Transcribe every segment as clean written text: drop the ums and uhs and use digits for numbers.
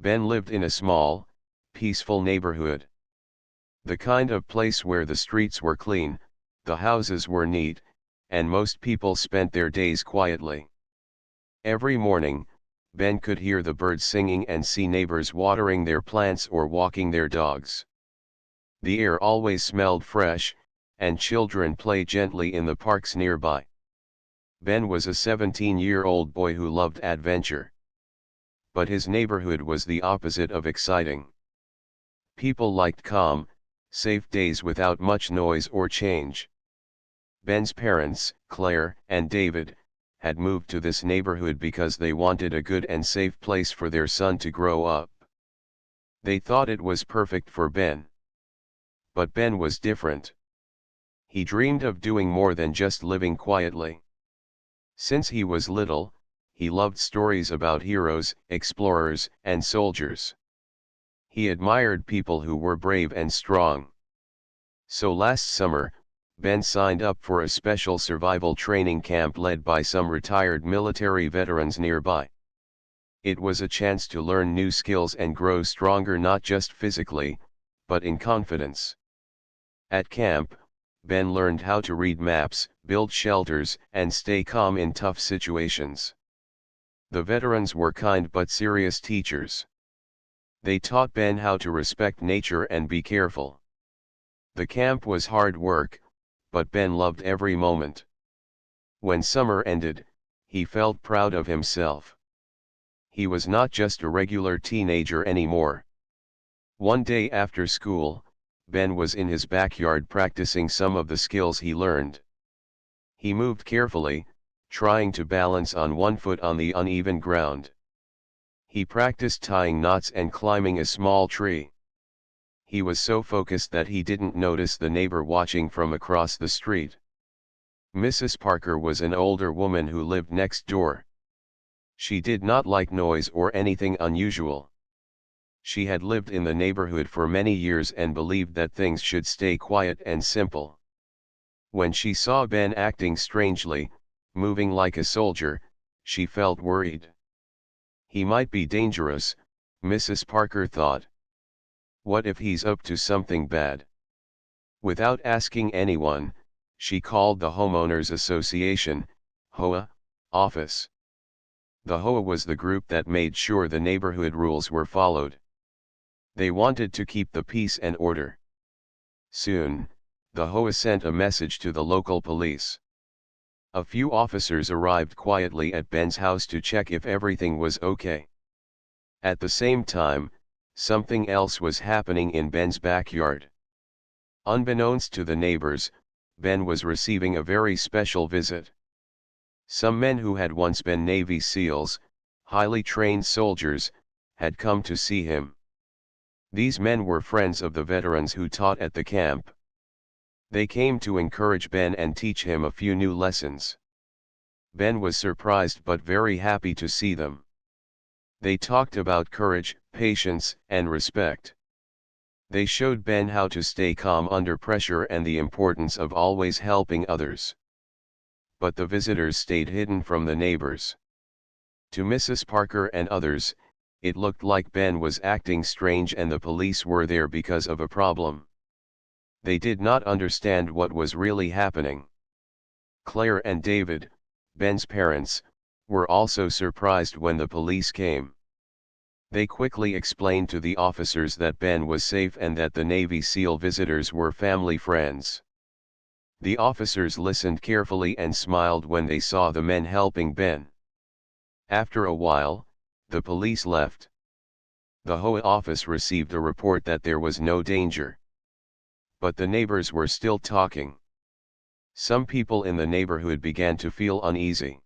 Ben lived in a small, peaceful neighborhood. The kind of place where the streets were clean, the houses were neat, and most people spent their days quietly. Every morning, Ben could hear the birds singing and see neighbors watering their plants or walking their dogs. The air always smelled fresh, and children played gently in the parks nearby. Ben was a 17-year-old boy who loved adventure. But his neighborhood was the opposite of exciting. People liked calm, safe days without much noise or change. Ben's parents, Claire and David, had moved to this neighborhood because they wanted a good and safe place for their son to grow up. They thought it was perfect for Ben. But Ben was different. He dreamed of doing more than just living quietly. Since he was little, he loved stories about heroes, explorers, and soldiers. He admired people who were brave and strong. So last summer, Ben signed up for a special survival training camp led by some retired military veterans nearby. It was a chance to learn new skills and grow stronger not just physically, but in confidence. At camp, Ben learned how to read maps, build shelters, and stay calm in tough situations. The veterans were kind but serious teachers. They taught Ben how to respect nature and be careful. The camp was hard work, but Ben loved every moment. When summer ended, he felt proud of himself. He was not just a regular teenager anymore. One day after school, Ben was in his backyard practicing some of the skills he learned. He moved carefully, trying to balance on one foot on the uneven ground. He practiced tying knots and climbing a small tree. He was so focused that he didn't notice the neighbor watching from across the street. Mrs. Parker was an older woman who lived next door. She did not like noise or anything unusual. She had lived in the neighborhood for many years and believed that things should stay quiet and simple. When she saw Ben acting strangely, moving like a soldier, she felt worried. He might be dangerous, Mrs. Parker thought. What if he's up to something bad? Without asking anyone, she called the Homeowners Association, HOA, office. The HOA was the group that made sure the neighborhood rules were followed. They wanted to keep the peace and order. Soon, the HOA sent a message to the local police. A few officers arrived quietly at Ben's house to check if everything was okay. At the same time, something else was happening in Ben's backyard. Unbeknownst to the neighbors, Ben was receiving a very special visit. Some men who had once been Navy SEALs, highly trained soldiers, had come to see him. These men were friends of the veterans who taught at the camp. They came to encourage Ben and teach him a few new lessons. Ben was surprised but very happy to see them. They talked about courage, patience, and respect. They showed Ben how to stay calm under pressure and the importance of always helping others. But the visitors stayed hidden from the neighbors. To Mrs. Parker and others, it looked like Ben was acting strange and the police were there because of a problem. They did not understand what was really happening. Claire and David, Ben's parents, were also surprised when the police came. They quickly explained to the officers that Ben was safe and that the Navy SEAL visitors were family friends. The officers listened carefully and smiled when they saw the men helping Ben. After a while, the police left. The HOA office received a report that there was no danger. But the neighbors were still talking. Some people in the neighborhood began to feel uneasy.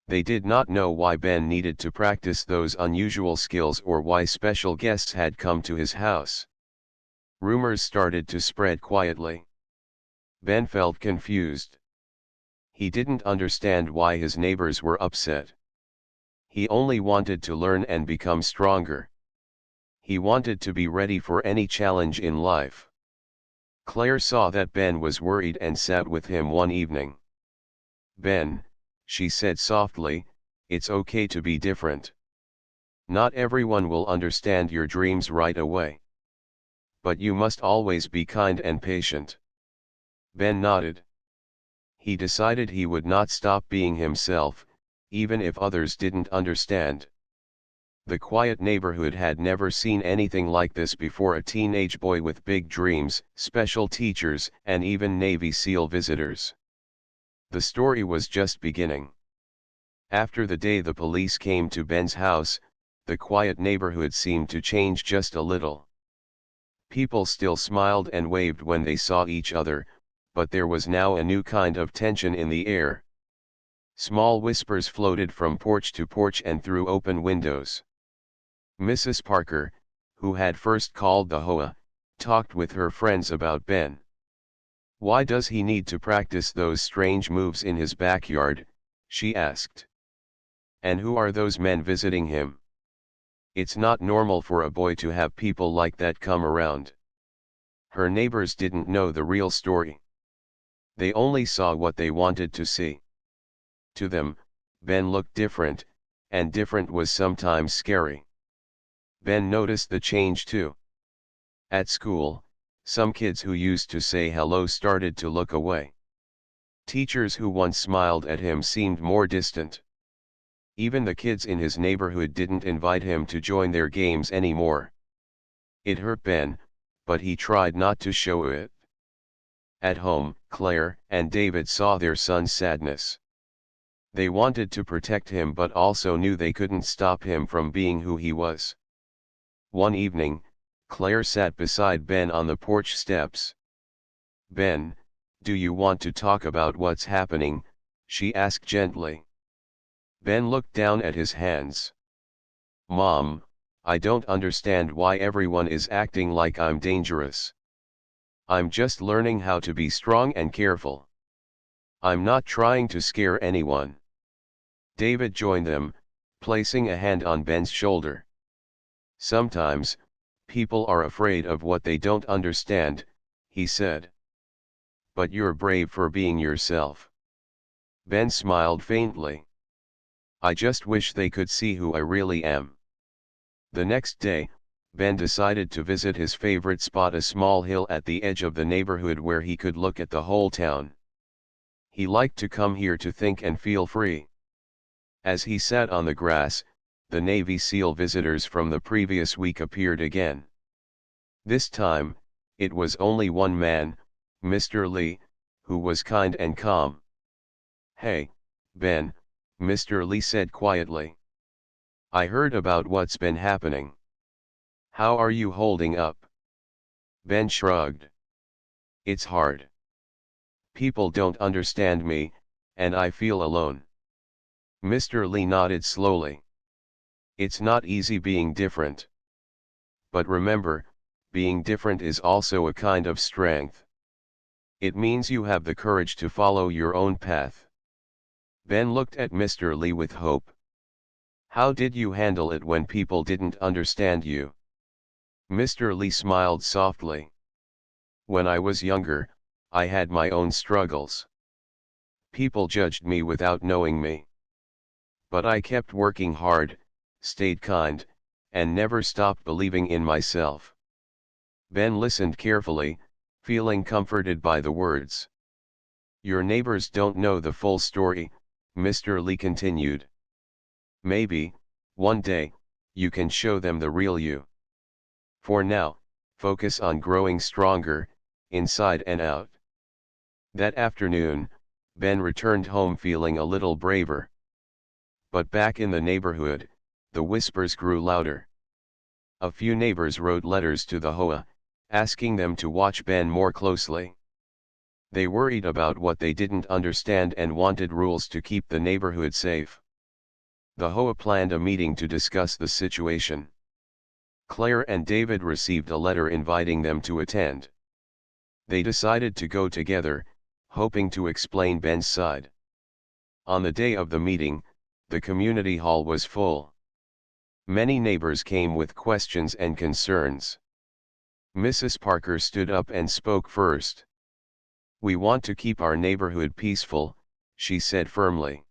They did not know why Ben needed to practice those unusual skills or why special guests had come to his house. Rumors started to spread quietly. Ben felt confused. He didn't understand why his neighbors were upset. He only wanted to learn and become stronger. He wanted to be ready for any challenge in life. Claire saw that Ben was worried and sat with him one evening. "Ben," she said softly, "it's okay to be different. Not everyone will understand your dreams right away. But you must always be kind and patient. Ben nodded. He decided he would not stop being himself, even if others didn't understand. The quiet neighborhood had never seen anything like this before: a teenage boy with big dreams, special teachers, and even Navy SEAL visitors. The story was just beginning. After the day the police came to Ben's house, the quiet neighborhood seemed to change just a little. People still smiled and waved when they saw each other, but there was now a new kind of tension in the air. Small whispers floated from porch to porch and through open windows. Mrs. Parker, who had first called the HOA, talked with her friends about Ben. "Why does he need to practice those strange moves in his backyard?" she asked. "And who are those men visiting him? It's not normal for a boy to have people like that come around." Her neighbors didn't know the real story. They only saw what they wanted to see. To them, Ben looked different, and different was sometimes scary. Ben noticed the change too. At school, some kids who used to say hello started to look away. Teachers who once smiled at him seemed more distant. Even the kids in his neighborhood didn't invite him to join their games anymore. It hurt Ben, but he tried not to show it. At home, Claire and David saw their son's sadness. They wanted to protect him but also knew they couldn't stop him from being who he was. One evening, Claire sat beside Ben on the porch steps. "Ben, do you want to talk about what's happening?" she asked gently. Ben looked down at his hands. "Mom, I don't understand why everyone is acting like I'm dangerous. I'm just learning how to be strong and careful. I'm not trying to scare anyone." David joined them, placing a hand on Ben's shoulder. "Sometimes, people are afraid of what they don't understand," he said. "But you're brave for being yourself." Ben smiled faintly. "I just wish they could see who I really am." The next day, Ben decided to visit his favorite spot, a small hill at the edge of the neighborhood where he could look at the whole town. He liked to come here to think and feel free. As he sat on the grass, the Navy SEAL visitors from the previous week appeared again. This time, it was only one man, Mr. Lee, who was kind and calm. "Hey, Ben," Mr. Lee said quietly. "I heard about what's been happening. How are you holding up?" Ben shrugged. "It's hard. People don't understand me, and I feel alone." Mr. Lee nodded slowly. "It's not easy being different. But remember, being different is also a kind of strength. It means you have the courage to follow your own path." Ben looked at Mr. Lee with hope. "How did you handle it when people didn't understand you?" Mr. Lee smiled softly. "When I was younger, I had my own struggles. People judged me without knowing me. But I kept working hard, stayed kind, and never stopped believing in myself." Ben listened carefully, feeling comforted by the words. "Your neighbors don't know the full story," Mr. Lee continued. "Maybe, one day, you can show them the real you. For now, focus on growing stronger, inside and out." That afternoon, Ben returned home feeling a little braver. But back in the neighborhood, the whispers grew louder. A few neighbors wrote letters to the HOA, asking them to watch Ben more closely. They worried about what they didn't understand and wanted rules to keep the neighborhood safe. The HOA planned a meeting to discuss the situation. Claire and David received a letter inviting them to attend. They decided to go together, hoping to explain Ben's side. On the day of the meeting, the community hall was full. Many neighbors came with questions and concerns. Mrs. Parker stood up and spoke first. "We want to keep our neighborhood peaceful," she said firmly.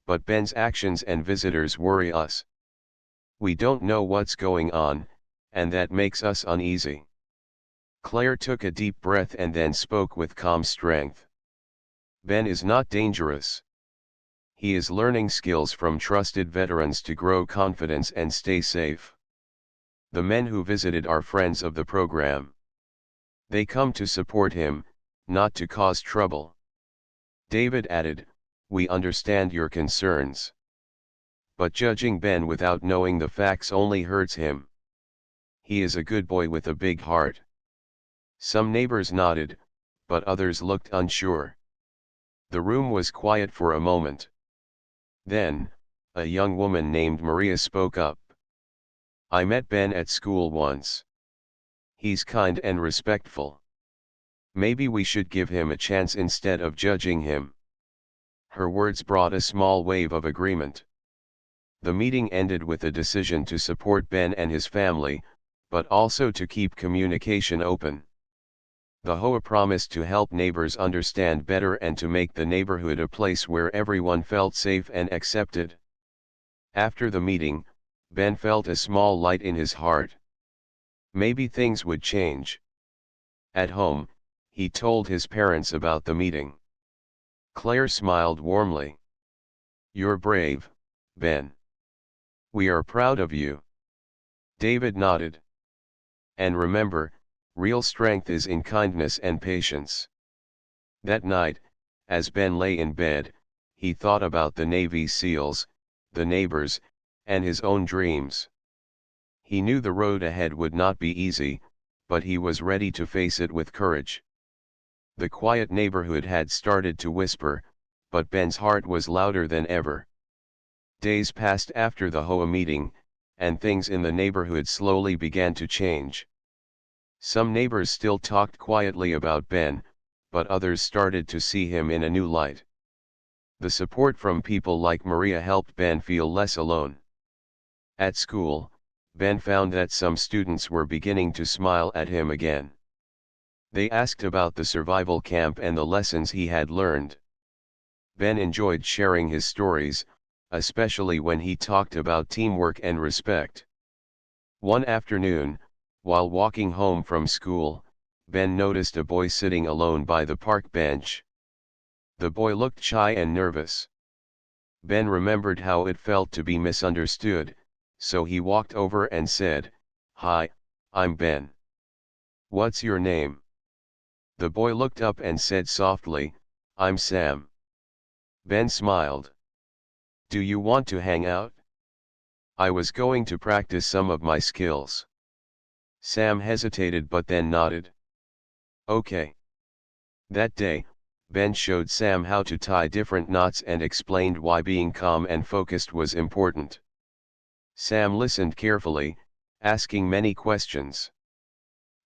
"But Ben's actions and visitors worry us. We don't know what's going on, and that makes us uneasy. Claire took a deep breath and then spoke with calm strength. Ben is not dangerous. He is learning skills from trusted veterans to grow confidence and stay safe. The men who visited are friends of the program. They come to support him, not to cause trouble. David added, "We understand your concerns. But judging Ben without knowing the facts only hurts him. He is a good boy with a big heart." Some neighbors nodded, but others looked unsure. The room was quiet for a moment. Then, a young woman named Maria spoke up. "I met Ben at school once. He's kind and respectful. Maybe we should give him a chance instead of judging him." Her words brought a small wave of agreement. The meeting ended with a decision to support Ben and his family, but also to keep communication open. The HOA promised to help neighbors understand better and to make the neighborhood a place where everyone felt safe and accepted. After the meeting, Ben felt a small light in his heart. Maybe things would change. At home, he told his parents about the meeting. Claire smiled warmly. "You're brave, Ben. We are proud of you." David nodded. "And remember, real strength is in kindness and patience." That night, as Ben lay in bed, he thought about the Navy SEALs, the neighbors, and his own dreams. He knew the road ahead would not be easy, but he was ready to face it with courage. The quiet neighborhood had started to whisper, but Ben's heart was louder than ever. Days passed after the HOA meeting, and things in the neighborhood slowly began to change. Some neighbors still talked quietly about Ben, but others started to see him in a new light. The support from people like Maria helped Ben feel less alone. At school, Ben found that some students were beginning to smile at him again. They asked about the survival camp and the lessons he had learned. Ben enjoyed sharing his stories, especially when he talked about teamwork and respect. One afternoon, while walking home from school, Ben noticed a boy sitting alone by the park bench. The boy looked shy and nervous. Ben remembered how it felt to be misunderstood, so he walked over and said, "Hi, I'm Ben. What's your name?" The boy looked up and said softly, "I'm Sam." Ben smiled. "Do you want to hang out? I was going to practice some of my skills." Sam hesitated but then nodded. "Okay." That day, Ben showed Sam how to tie different knots and explained why being calm and focused was important. Sam listened carefully, asking many questions.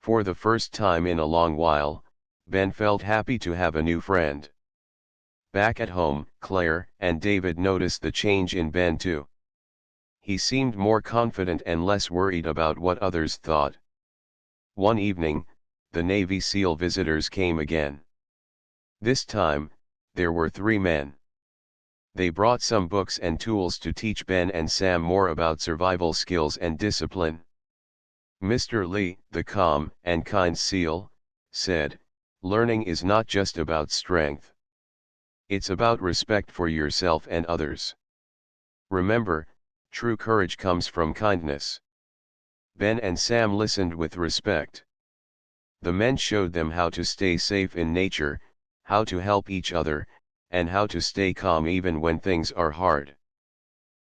For the first time in a long while, Ben felt happy to have a new friend. Back at home, Claire and David noticed the change in Ben too. He seemed more confident and less worried about what others thought. One evening, the Navy SEAL visitors came again. This time, there were 3 men. They brought some books and tools to teach Ben and Sam more about survival skills and discipline. Mr. Lee, the calm and kind SEAL, said, "Learning is not just about strength. It's about respect for yourself and others. Remember, true courage comes from kindness." Ben and Sam listened with respect. The men showed them how to stay safe in nature, how to help each other, and how to stay calm even when things are hard.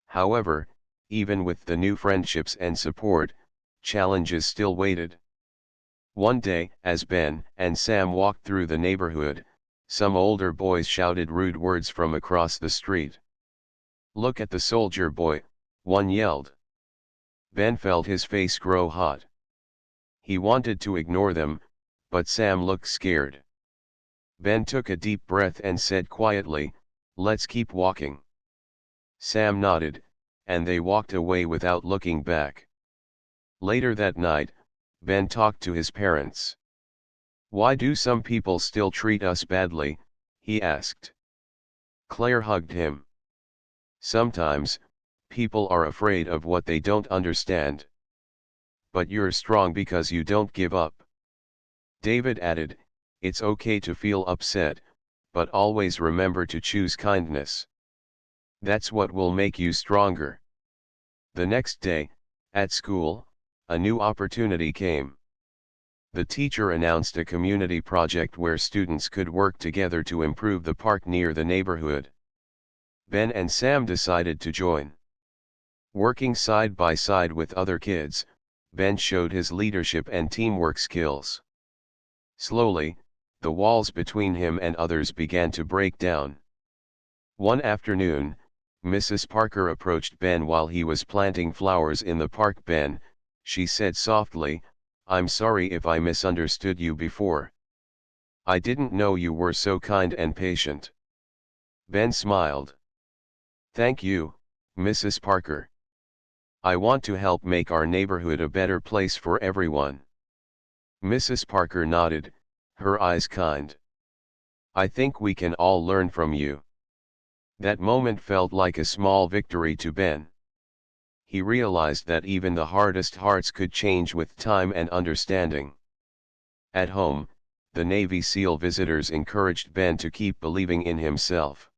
However, even with the new friendships and support, challenges still waited. One day, as Ben and Sam walked through the neighborhood, some older boys shouted rude words from across the street. "Look at the soldier boy," one yelled. Ben felt his face grow hot. He wanted to ignore them, but Sam looked scared. Ben took a deep breath and said quietly, "Let's keep walking." Sam nodded, and they walked away without looking back. Later that night, Ben talked to his parents. "Why do some people still treat us badly?" he asked. Claire hugged him. "Sometimes, people are afraid of what they don't understand. But you're strong because you don't give up. David added, it's okay to feel upset, but always remember to choose kindness. That's what will make you stronger. The next day, at school, a new opportunity came. The teacher announced a community project where students could work together to improve the park near the neighborhood. Ben and Sam decided to join. Working side by side with other kids, Ben showed his leadership and teamwork skills. Slowly, the walls between him and others began to break down. One afternoon, Mrs. Parker approached Ben while he was planting flowers in the park. Ben, she said softly, I'm sorry if I misunderstood you before. I didn't know you were so kind and patient. Ben smiled. Thank you, Mrs. Parker. I want to help make our neighborhood a better place for everyone. Mrs. Parker nodded, her eyes kind. I think we can all learn from you. That moment felt like a small victory to Ben. He realized that even the hardest hearts could change with time and understanding. At home, the Navy SEAL visitors encouraged Ben to keep believing in himself.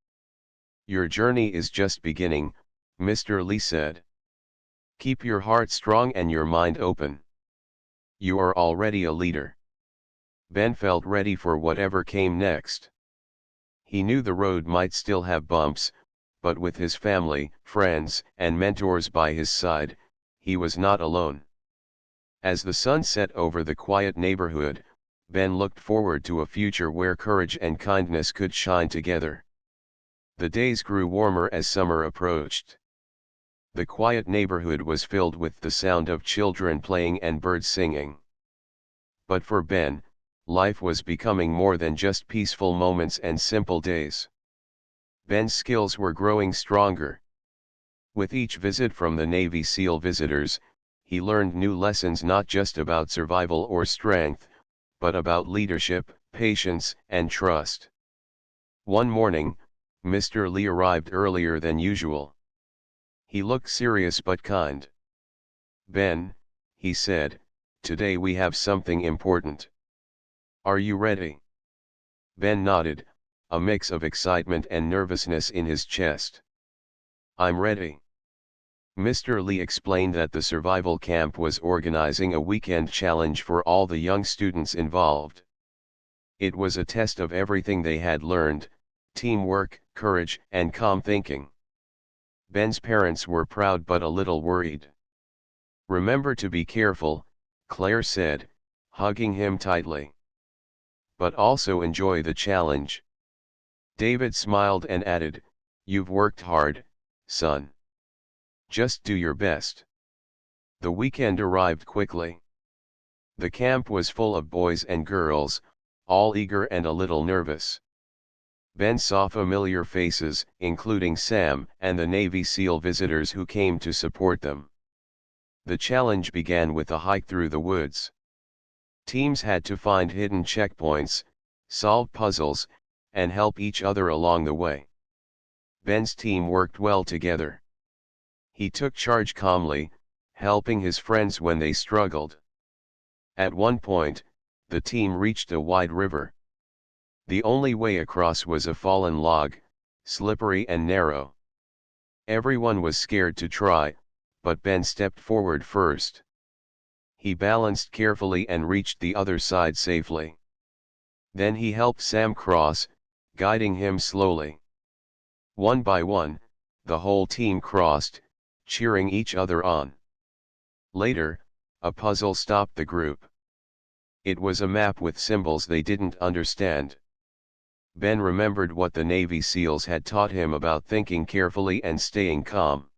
Your journey is just beginning, Mr. Lee said. Keep your heart strong and your mind open. You are already a leader. Ben felt ready for whatever came next. He knew the road might still have bumps, but with his family, friends, and mentors by his side, he was not alone. As the sun set over the quiet neighborhood, Ben looked forward to a future where courage and kindness could shine together. The days grew warmer as summer approached. The quiet neighborhood was filled with the sound of children playing and birds singing. But for Ben, life was becoming more than just peaceful moments and simple days. Ben's skills were growing stronger. With each visit from the Navy SEAL visitors, he learned new lessons not just about survival or strength, but about leadership, patience, and trust. One morning, Mr. Lee arrived earlier than usual. He looked serious but kind. Ben, he said, today we have something important. Are you ready? Ben nodded, a mix of excitement and nervousness in his chest. I'm ready. Mr. Lee explained that the survival camp was organizing a weekend challenge for all the young students involved. It was a test of everything they had learned: teamwork, courage, and calm thinking. Ben's parents were proud but a little worried. Remember to be careful, Claire said, hugging him tightly. But also enjoy the challenge. David smiled and added, you've worked hard, son. Just do your best. The weekend arrived quickly. The camp was full of boys and girls, all eager and a little nervous. Ben saw familiar faces, including Sam and the Navy SEAL visitors who came to support them. The challenge began with a hike through the woods. Teams had to find hidden checkpoints, solve puzzles, and help each other along the way. Ben's team worked well together. He took charge calmly, helping his friends when they struggled. At one point, the team reached a wide river. The only way across was a fallen log, slippery and narrow. Everyone was scared to try, but Ben stepped forward first. He balanced carefully and reached the other side safely. Then he helped Sam cross, guiding him slowly. One by one, the whole team crossed, cheering each other on. Later, a puzzle stopped the group. It was a map with symbols they didn't understand. Ben remembered what the Navy SEALs had taught him about thinking carefully and staying calm.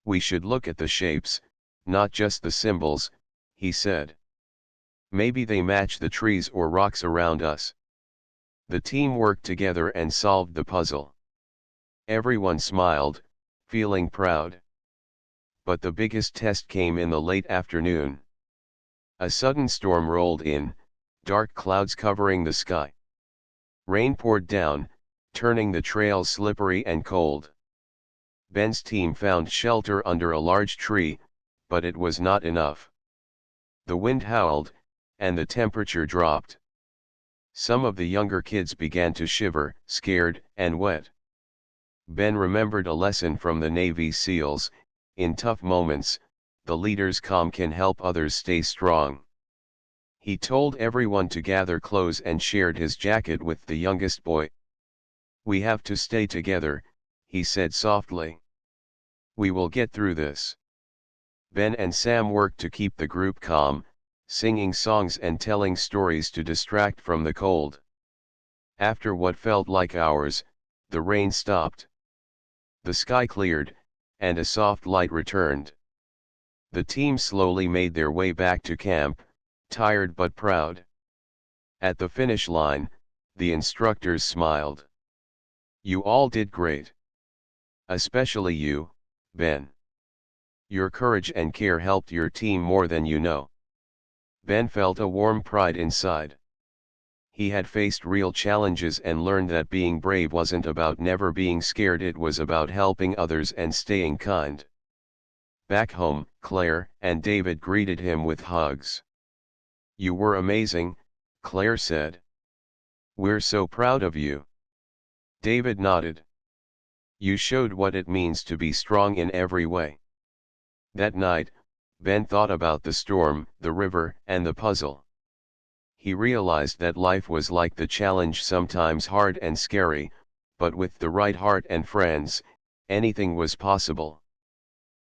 We should look at the shapes, not just the symbols, he said. Maybe they match the trees or rocks around us. The team worked together and solved the puzzle. Everyone smiled, feeling proud. But the biggest test came in the late afternoon. A sudden storm rolled in, dark clouds covering the sky. Rain poured down, turning the trails slippery and cold. Ben's team found shelter under a large tree, but it was not enough. The wind howled, and the temperature dropped. Some of the younger kids began to shiver, scared and wet. Ben remembered a lesson from the Navy SEALs: in tough moments, the leader's calm can help others stay strong. He told everyone to gather close and shared his jacket with the youngest boy. "We have to stay together," he said softly. "We will get through this." Ben and Sam worked to keep the group calm, singing songs and telling stories to distract from the cold. After what felt like hours, the rain stopped. The sky cleared, and a soft light returned. The team slowly made their way back to camp, tired but proud. At the finish line, the instructors smiled. "You all did great. Especially you, Ben. Your courage and care helped your team more than you know." Ben felt a warm pride inside. He had faced real challenges and learned that being brave wasn't about never being scared, it was about helping others and staying kind. Back home, Claire and David greeted him with hugs. "You were amazing," Claire said. "We're so proud of you." David nodded. "You showed what it means to be strong in every way." That night, Ben thought about the storm, the river, and the puzzle. He realized that life was like the challenge, sometimes hard and scary, but with the right heart and friends, anything was possible.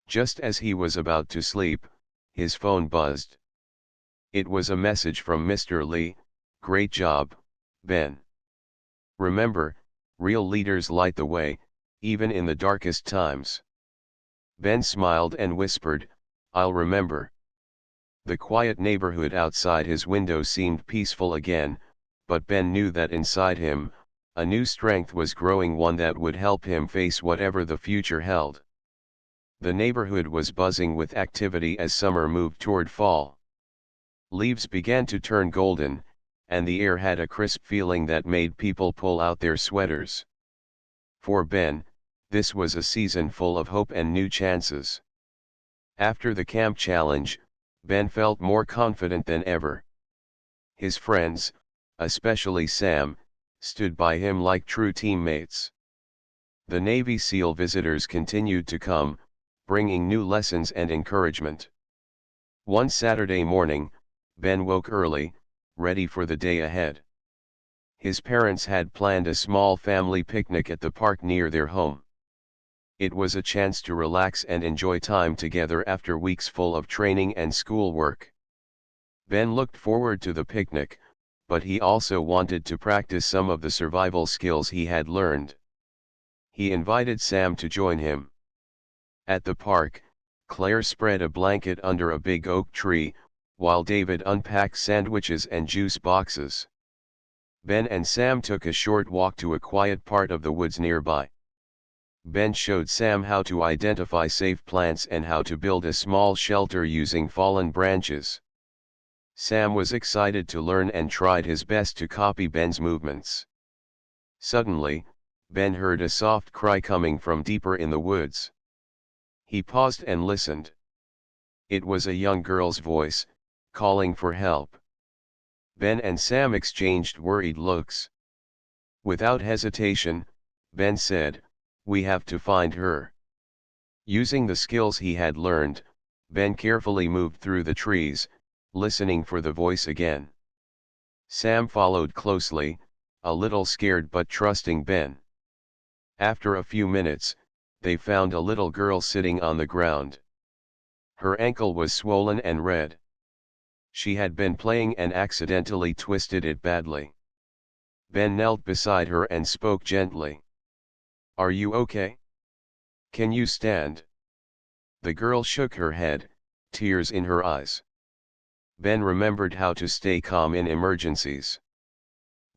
Just as he was about to sleep, his phone buzzed. It was a message from Mr. Lee: "Great job, Ben. Remember, real leaders light the way, even in the darkest times." Ben smiled and whispered, "I'll remember." The quiet neighborhood outside his window seemed peaceful again, but Ben knew that inside him, a new strength was growing, one that would help him face whatever the future held. The neighborhood was buzzing with activity as summer moved toward fall. Leaves began to turn golden, and the air had a crisp feeling that made people pull out their sweaters. For Ben, this was a season full of hope and new chances. After the camp challenge, Ben felt more confident than ever. His friends, especially Sam, stood by him like true teammates. The Navy SEAL visitors continued to come, bringing new lessons and encouragement. One Saturday morning, Ben woke early, ready for the day ahead. His parents had planned a small family picnic at the park near their home. It was a chance to relax and enjoy time together after weeks full of training and schoolwork. Ben looked forward to the picnic, but he also wanted to practice some of the survival skills he had learned. He invited Sam to join him. At the park, Claire spread a blanket under a big oak tree, while David unpacked sandwiches and juice boxes. Ben and Sam took a short walk to a quiet part of the woods nearby. Ben showed Sam how to identify safe plants and how to build a small shelter using fallen branches. Sam was excited to learn and tried his best to copy Ben's movements. Suddenly, Ben heard a soft cry coming from deeper in the woods. He paused and listened. It was a young girl's voice, calling for help. Ben and Sam exchanged worried looks. Without hesitation, Ben said, "We have to find her." Using the skills he had learned, Ben carefully moved through the trees, listening for the voice again. Sam followed closely, a little scared but trusting Ben. After a few minutes, they found a little girl sitting on the ground. Her ankle was swollen and red. She had been playing and accidentally twisted it badly. Ben knelt beside her and spoke gently. "Are you okay? Can you stand?" The girl shook her head, tears in her eyes. Ben remembered how to stay calm in emergencies.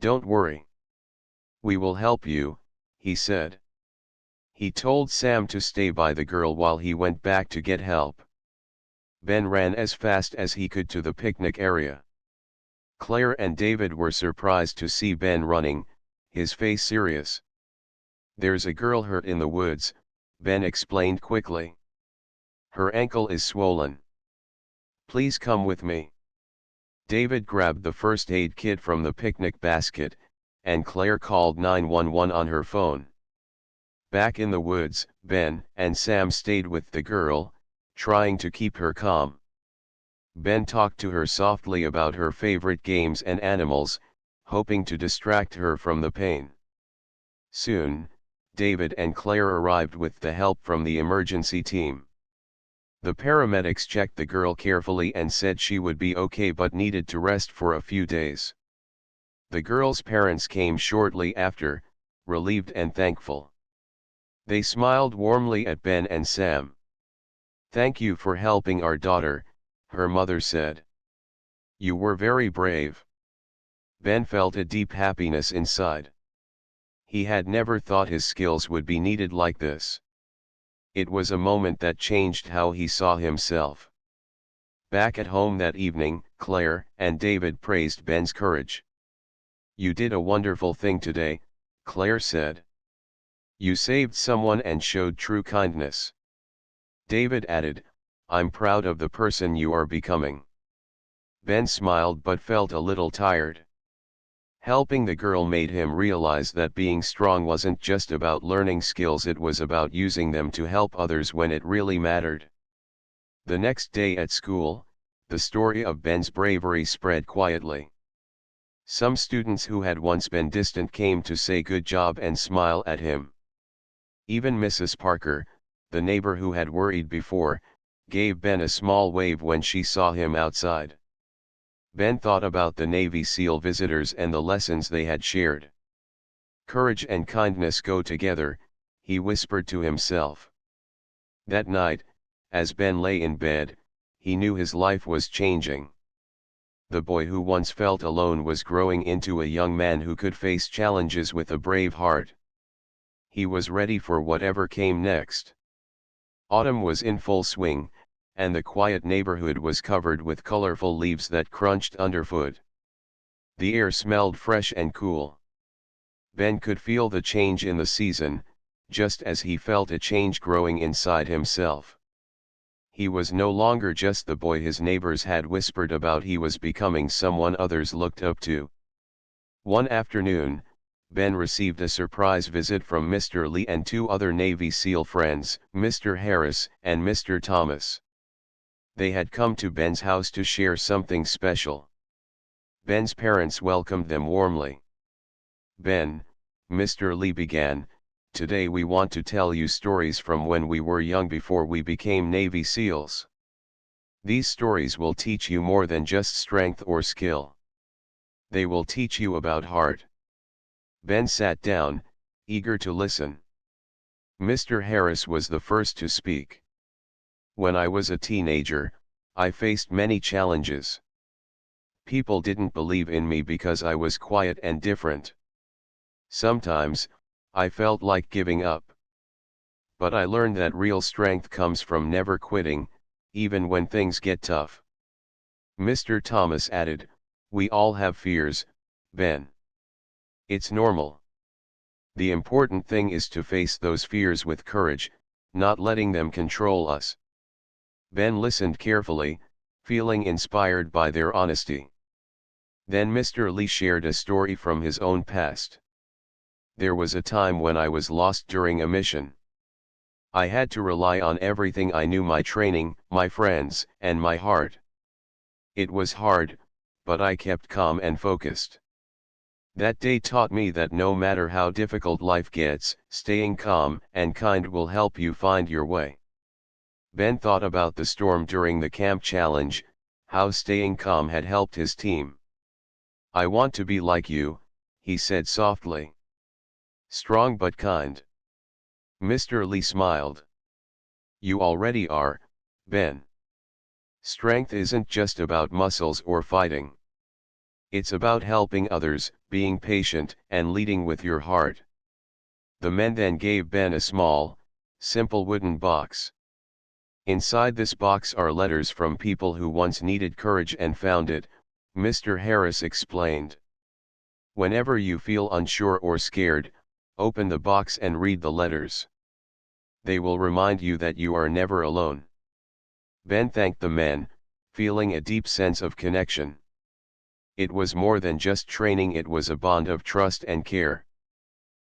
"Don't worry. We will help you," he said. He told Sam to stay by the girl while he went back to get help. Ben ran as fast as he could to the picnic area. Claire and David were surprised to see Ben running, his face serious. "There's a girl hurt in the woods," Ben explained quickly. Her ankle is swollen. Please come with me. David grabbed the first aid kit from the picnic basket, and Claire called 911 on her phone. Back in the woods, Ben and Sam stayed with the girl, trying to keep her calm. Ben talked to her softly about her favorite games and animals, hoping to distract her from the pain. Soon, David and Claire arrived with the help from the emergency team. The paramedics checked the girl carefully and said she would be okay but needed to rest for a few days. The girl's parents came shortly after, relieved and thankful. They smiled warmly at Ben and Sam. "Thank you for helping our daughter," her mother said. "You were very brave." Ben felt a deep happiness inside. He had never thought his skills would be needed like this. It was a moment that changed how he saw himself. Back at home that evening, Claire and David praised Ben's courage. "You did a wonderful thing today," Claire said. "You saved someone and showed true kindness." David added, "I'm proud of the person you are becoming." Ben smiled but felt a little tired. Helping the girl made him realize that being strong wasn't just about learning skills, it was about using them to help others when it really mattered. The next day at school, the story of Ben's bravery spread quietly. Some students who had once been distant came to say good job and smile at him. Even Mrs. Parker, the neighbor who had worried before, gave Ben a small wave when she saw him outside. Ben thought about the Navy SEAL visitors and the lessons they had shared. Courage and kindness go together, he whispered to himself. That night, as Ben lay in bed, he knew his life was changing. The boy who once felt alone was growing into a young man who could face challenges with a brave heart. He was ready for whatever came next. Autumn was in full swing, and the quiet neighborhood was covered with colorful leaves that crunched underfoot. The air smelled fresh and cool. Ben could feel the change in the season, just as he felt a change growing inside himself. He was no longer just the boy his neighbors had whispered about, he was becoming someone others looked up to. One afternoon, Ben received a surprise visit from Mr. Lee and two other Navy SEAL friends, Mr. Harris and Mr. Thomas. They had come to Ben's house to share something special. Ben's parents welcomed them warmly. "Ben," Mr. Lee began, "today we want to tell you stories from when we were young before we became Navy SEALs. These stories will teach you more than just strength or skill. They will teach you about heart." Ben sat down, eager to listen. Mr. Harris was the first to speak. "When I was a teenager, I faced many challenges. People didn't believe in me because I was quiet and different. Sometimes, I felt like giving up. But I learned that real strength comes from never quitting, even when things get tough." Mr. Thomas added, "We all have fears, Ben. It's normal. The important thing is to face those fears with courage, not letting them control us." Ben listened carefully, feeling inspired by their honesty. Then Mr. Lee shared a story from his own past. "There was a time when I was lost during a mission. I had to rely on everything I knew, my training, my friends, and my heart. It was hard, but I kept calm and focused. That day taught me that no matter how difficult life gets, staying calm and kind will help you find your way." Ben thought about the storm during the camp challenge, how staying calm had helped his team. "I want to be like you," he said softly. "Strong but kind." Mr. Lee smiled. "You already are, Ben. Strength isn't just about muscles or fighting. It's about helping others, being patient, and leading with your heart." The men then gave Ben a small, simple wooden box. "Inside this box are letters from people who once needed courage and found it," Mr. Harris explained. "Whenever you feel unsure or scared, open the box and read the letters. They will remind you that you are never alone. Ben thanked the men, feeling a deep sense of connection. It was more than just training, it was a bond of trust and care.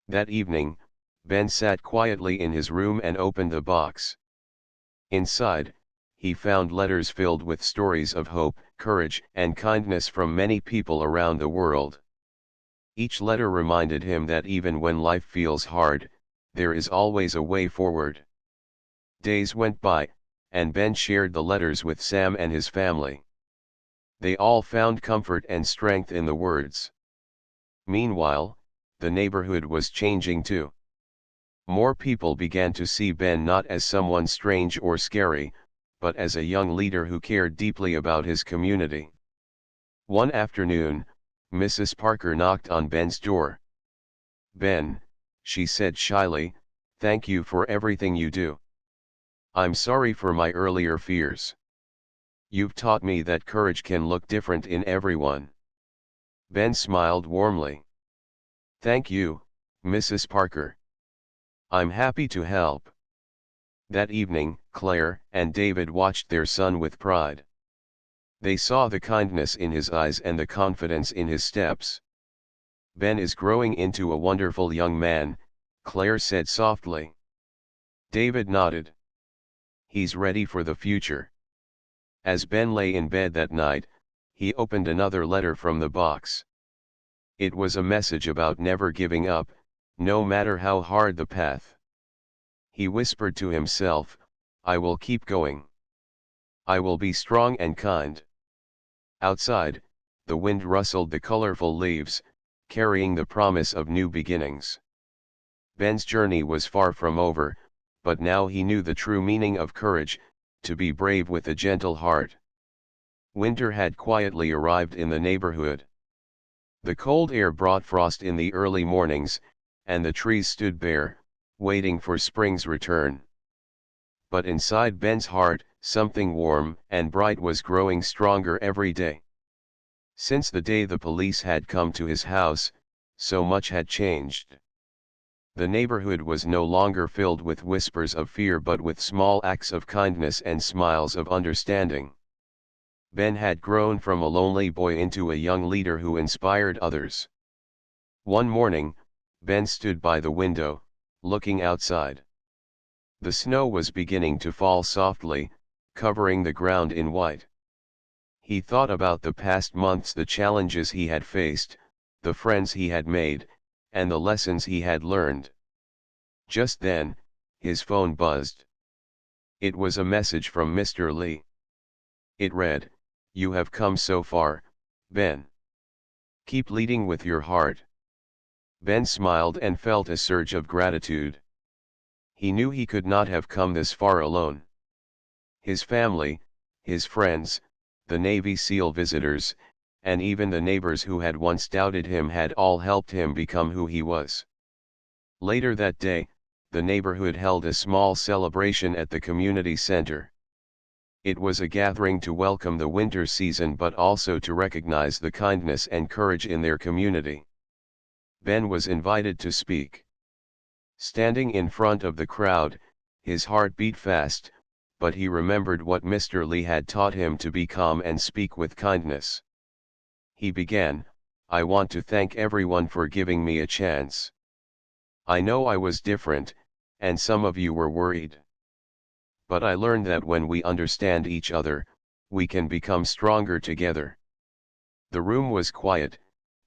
That evening, Ben sat quietly in his room and opened the box. Inside, he found letters filled with stories of hope, courage, and kindness from many people around the world. Each letter reminded him that even when life feels hard, there is always a way forward. Days went by, and Ben shared the letters with Sam and his family. They all found comfort and strength in the words. Meanwhile, the neighborhood was changing too. More people began to see Ben not as someone strange or scary, but as a young leader who cared deeply about his community. One afternoon, Mrs. Parker knocked on Ben's door. "Ben," she said shyly, "thank you for everything you do. I'm sorry for my earlier fears. You've taught me that courage can look different in everyone." Ben smiled warmly. "Thank you, Mrs. Parker. I'm happy to help." That evening, Claire and David watched their son with pride. They saw the kindness in his eyes and the confidence in his steps. "Ben is growing into a wonderful young man," Claire said softly. David nodded. "He's ready for the future." As Ben lay in bed that night, he opened another letter from the box. It was a message about never giving up, no matter how hard the path. He whispered to himself, "I will keep going. I will be strong and kind." Outside, the wind rustled the colorful leaves, carrying the promise of new beginnings. Ben's journey was far from over, but now he knew the true meaning of courage, to be brave with a gentle heart. Winter had quietly arrived in the neighborhood. The cold air brought frost in the early mornings, and the trees stood bare, waiting for spring's return. But inside Ben's heart, something warm and bright was growing stronger every day. Since the day the police had come to his house, so much had changed. The neighborhood was no longer filled with whispers of fear but with small acts of kindness and smiles of understanding. Ben had grown from a lonely boy into a young leader who inspired others. One morning, Ben stood by the window, looking outside. The snow was beginning to fall softly, covering the ground in white. He thought about the past months, the challenges he had faced, the friends he had made, and the lessons he had learned. Just then, his phone buzzed. It was a message from Mr. Lee. It read, "You have come so far, Ben. Keep leading with your heart." Ben smiled and felt a surge of gratitude. He knew he could not have come this far alone. His family, his friends, the Navy SEAL visitors, and even the neighbors who had once doubted him had all helped him become who he was. Later that day, the neighborhood held a small celebration at the community center. It was a gathering to welcome the winter season but also to recognize the kindness and courage in their community. Ben was invited to speak. Standing in front of the crowd, his heart beat fast, but he remembered what Mr. Lee had taught him to be calm and speak with kindness. He began, "I want to thank everyone for giving me a chance. I know I was different, and some of you were worried. But I learned that when we understand each other, we can become stronger together." The room was quiet,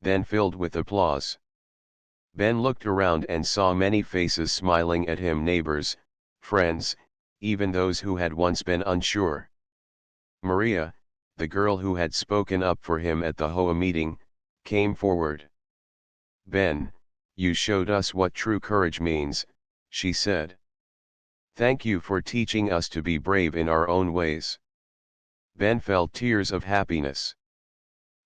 then filled with applause. Ben looked around and saw many faces smiling at him, neighbors, friends, even those who had once been unsure. Maria, the girl who had spoken up for him at the HOA meeting, came forward. "Ben, you showed us what true courage means," she said. "Thank you for teaching us to be brave in our own ways." Ben felt tears of happiness.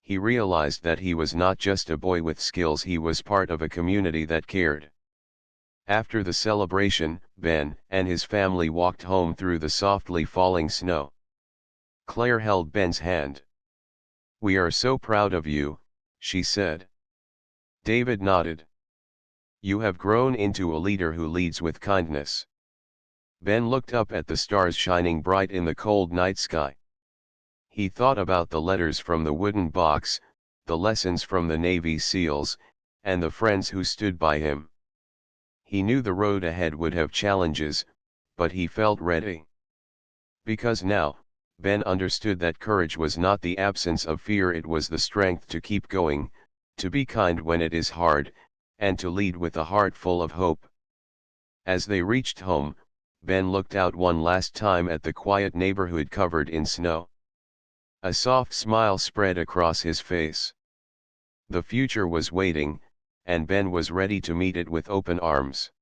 He realized that he was not just a boy with skills, he was part of a community that cared. After the celebration, Ben and his family walked home through the softly falling snow. Claire held Ben's hand. "We are so proud of you," she said. David nodded. "You have grown into a leader who leads with kindness." Ben looked up at the stars shining bright in the cold night sky. He thought about the letters from the wooden box, the lessons from the Navy SEALs, and the friends who stood by him. He knew the road ahead would have challenges, but he felt ready. Because now, Ben understood that courage was not the absence of fear, it was the strength to keep going, to be kind when it is hard, and to lead with a heart full of hope. As they reached home, Ben looked out one last time at the quiet neighborhood covered in snow. A soft smile spread across his face. The future was waiting, and Ben was ready to meet it with open arms.